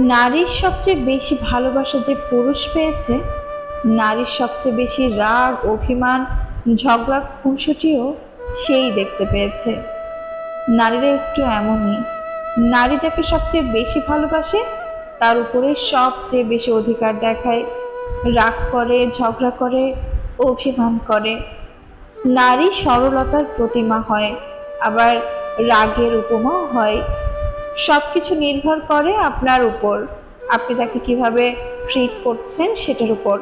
নারীর সবচেয়ে বেশি ভালোবাসা যে পুরুষ পেয়েছে, নারীর সবচেয়ে বেশি রাগ, অভিমান, ঝগড়া, খুনসুটিও সেই দেখতে পেয়েছে। নারীরা একটু এমনই। নারী যাকে সবচেয়ে বেশি ভালোবাসে তার উপরে সবচেয়ে বেশি অধিকার দেখায়, রাগ করে, ঝগড়া করে, অভিমান করে। নারী সরলতার প্রতিমা হয়, আবার রাগের উপমাও হয়। সবকিছু নির্ভর করে আপনার উপর, আপনি তাকে কিভাবে ট্রিট করছেন সেটার উপর।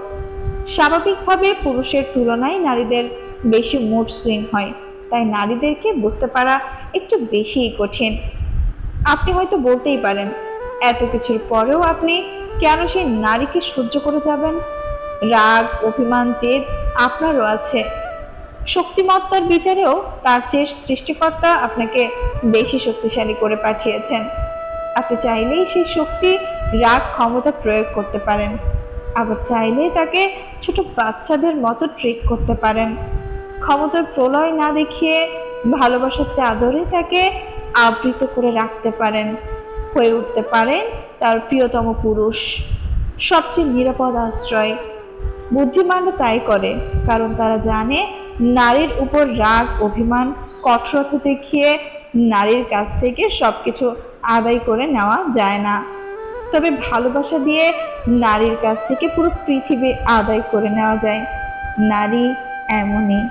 স্বাভাবিকভাবে পুরুষের তুলনায় নারীদের বেশি মুড সুইং হয়, তাই নারীদেরকে বুঝতে পারা একটু বেশিই কঠিন। আপনি হয়তো বলতেই পারেন, এত কিছুর পরেও আপনি কেন সেই নারীকে সহ্য করে যাবেন? রাগ, অভিমান, জেদ আপনারও আছে। শক্তিমত্তার বিচারেও তার চেয়ে সৃষ্টিকর্তা আপনাকে বেশি শক্তিশালী করে পাঠিয়েছেন। আপনি চাইলেই সেই শক্তি, রাগ, ক্ষমতা প্রয়োগ করতে পারেন, আবার চাইলেই তাকে ছোট বাচ্চাদের মতো ট্রিট করতে পারেন। ক্ষমতার প্রলয় না দেখিয়ে ভালোবাসার চাদরে তাকে আবৃত করে রাখতে পারেন, হয়ে উঠতে পারেন তার প্রিয়তম পুরুষ, সবচেয়ে নিরাপদ আশ্রয়। বুদ্ধিমানরা তাই করে, কারণ তারা জানে নারীর উপর রাগ, অভিমান, কঠোরতা দেখিয়ে নারীর কাছ থেকে সবকিছু আদায় করে নেওয়া যায় না। তবে ভালোবাসা দিয়ে নারীর কাছ থেকে পুরো পৃথিবী আদায় করে নেওয়া যায়। নারী এমনই।